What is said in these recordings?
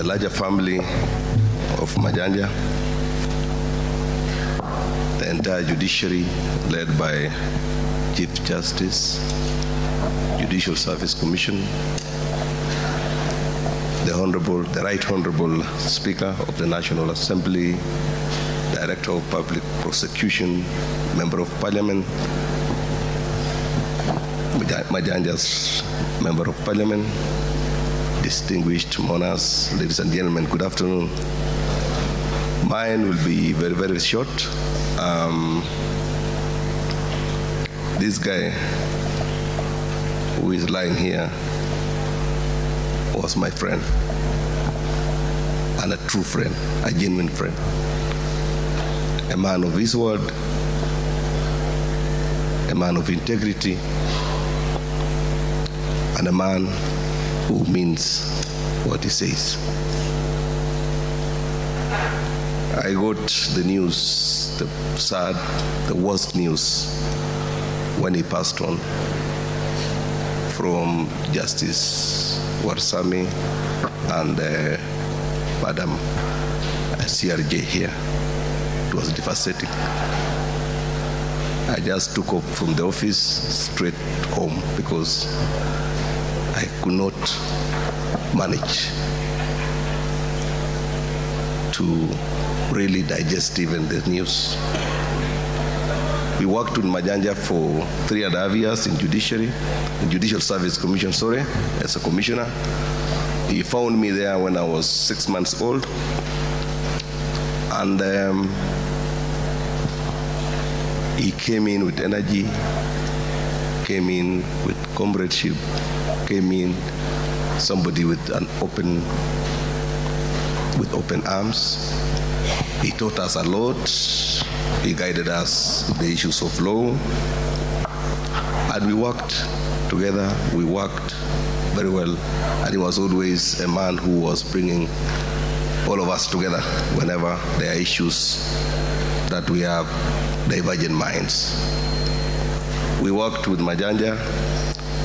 the larger family of Majanja, the entire judiciary led by Chief Justice, Judicial Service Commission, the Right Honorable Speaker of the National Assembly, Director of Public Prosecution, Member of Parliament, Majanja's Member of Parliament, distinguished monarchs, ladies and gentlemen, good afternoon. Mine will be very, very short. This guy who is lying here was my friend, and a true friend, a genuine friend, a man of his word, a man of integrity, and a man who means what he says. I got the news, the worst news, when he passed on from Justice Warsame and Madam CRJ here. It was devastating. I just took off from the office straight home because I could not manage to really digest even the news. We worked with Majanja for 3.5 years in Judicial Service Commission, as a commissioner. He found me there when I was 6 months old. And he came in with energy, came in with comradeship, came in somebody with open arms. He taught us a lot. He guided us in the issues of law. And we worked together. We worked very well. And he was always a man who was bringing all of us together whenever there are issues that we have divergent minds. We worked with Majanja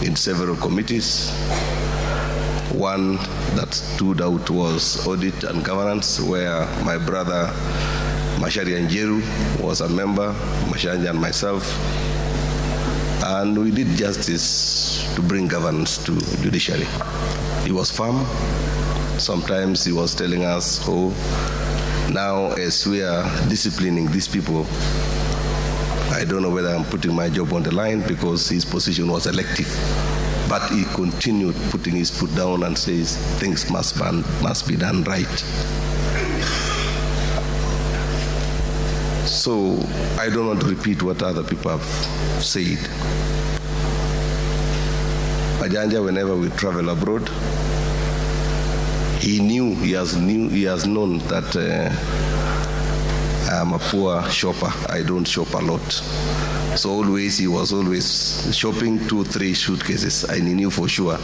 in several committees. One that stood out was audit and governance, where my brother Mashari Njeru was a member, Majanja and myself, and we did justice to bring governance to judiciary. He was firm. Sometimes he was telling us, oh, now as we are disciplining these people, I don't know whether I'm putting my job on the line, because his position was elective. But he continued putting his foot down and says things must be done right. So I don't want to repeat what other people have said. Majanja, whenever we travel abroad, he has known that I'm a poor shopper. I don't shop a lot. So he was always shopping 2-3 suitcases, and he knew for sure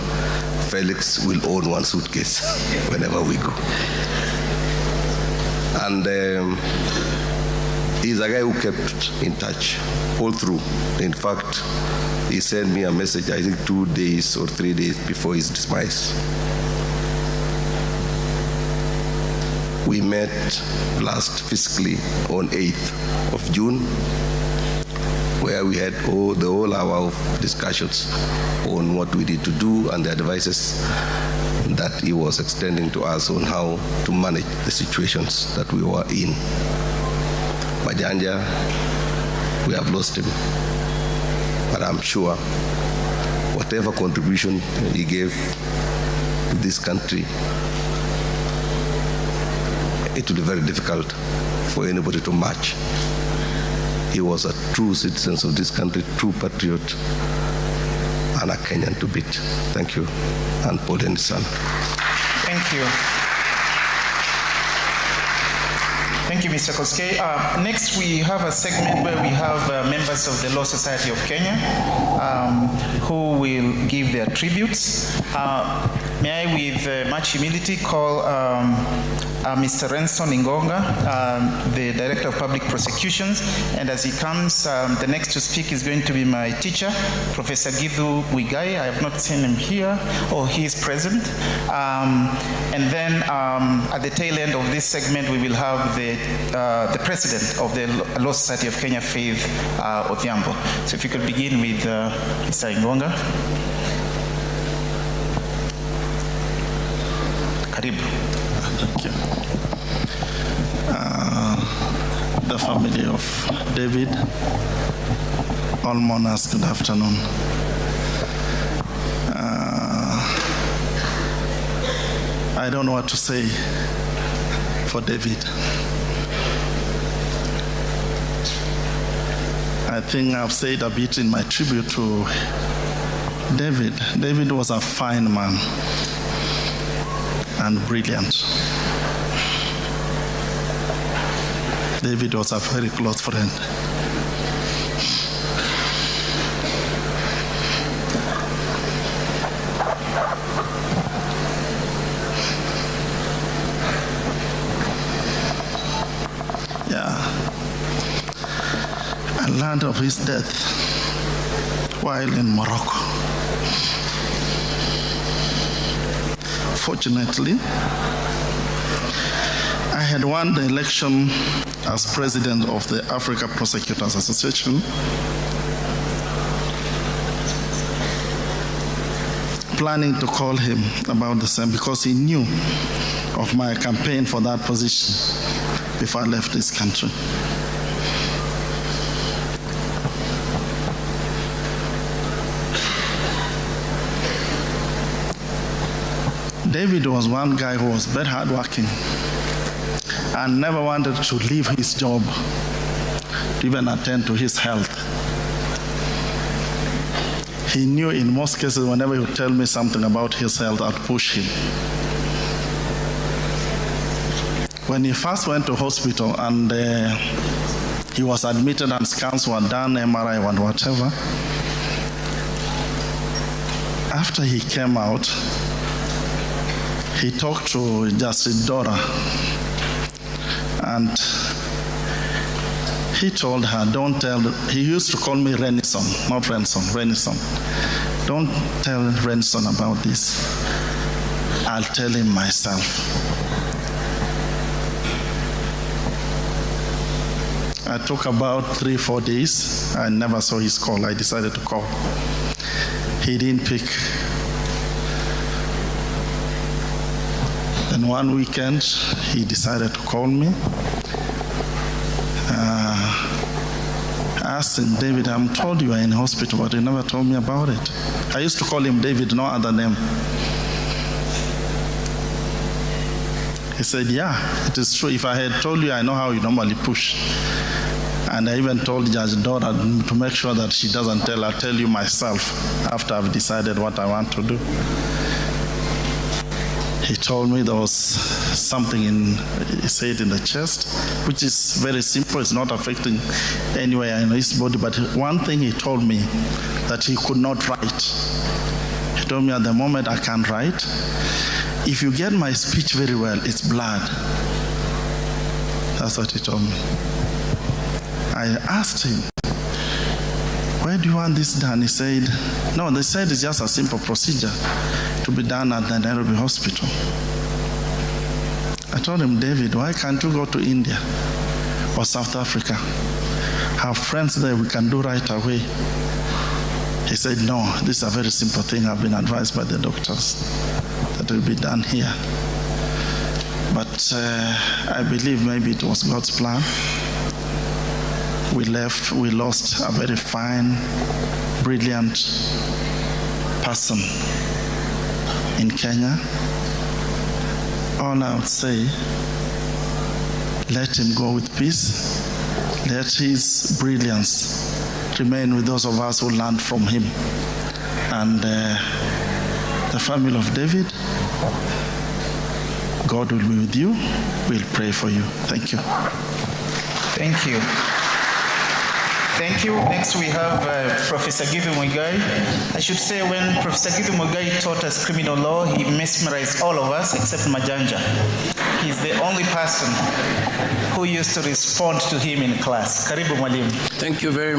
Felix will own one suitcase whenever we go. And he's a guy who kept in touch all through. In fact, he sent me a message, I think 2 days or 3 days before his demise. We met last fiscally on 8th of June, where we had the whole hour of discussions on what we need to do and the advices that he was extending to us on how to manage the situations that we were in. Majanja, we have lost him, but I'm sure whatever contribution he gave to this country, it will be very difficult for anybody to match. He was a true citizen of this country, true patriot, and a Kenyan to beat. Thank you, and Paul and his son. Thank you. Thank you, Mr. Koskei. Next, we have a segment where we have members of the Law Society of Kenya who will give their tributes. May I, with much humility, call Mr. Renson Ingonga, the Director of Public Prosecutions, and as he comes, the next to speak is going to be my teacher, Professor Githu Wigai. I have not seen him here, or he is present. And then at the tail end of this segment, we will have the president of the Law Society of Kenya, Faith Odhiambo. So if you could begin with Mr. Ingonga. Karibu. Thank you. The family of David, all mourners, good afternoon. I don't know what to say for David. I think I've said a bit in my tribute to David. David was a fine man and brilliant. David was a very close friend. I learned of his death while in Morocco. Fortunately, I had won the election as president of the Africa Prosecutors Association, planning to call him about the same because he knew of my campaign for that position before I left this country. David was one guy who was very hardworking and never wanted to leave his job to even attend to his health. He knew in most cases whenever he would tell me something about his health, I'd push him. When he first went to hospital and he was admitted and scans were done, MRI and whatever, after he came out, he talked to Justice Dora and he told her, don't tell, he used to call me Renison, not Renson, Renison. Don't tell Renson about this. I'll tell him myself. I took about 3-4 days. I never saw his call. I decided to call. He didn't pick. Then one weekend, he decided to call me. I asked him, David, I'm told you are in hospital, but you never told me about it. I used to call him David, no other name. He said, yeah, it is true. If I had told you, I know how you normally push. And I even told Judge Dora to make sure that she doesn't tell, I'll tell you myself after I've decided what I want to do. He told me there was something he said in the chest, which is very simple. It's not affecting anywhere in his body. But one thing he told me, that he could not write. He told me at the moment I can't write. If you get my speech very well, it's blood. That's what he told me. I asked him, where do you want this done? He said, no, they said it's just a simple procedure to be done at the Nairobi hospital. I told him, David, why can't you go to India or South Africa? Have friends there we can do right away. He said, no, this is a very simple thing. I've been advised by the doctors that it will be done here. But I believe maybe it was God's plan. We left, we lost a very fine, brilliant person in Kenya. All I would say, let him go with peace. Let his brilliance remain with those of us who learned from him. And the family of David, God will be with you. We'll pray for you. Thank you. Thank you. Thank you. Next we have Professor Givi Muigai. I should say when Professor Givi Muigai taught us criminal law, he mesmerized all of us except Majanja. He's the only person who used to respond to him in class. Karibu Mwalimu. Thank you very much.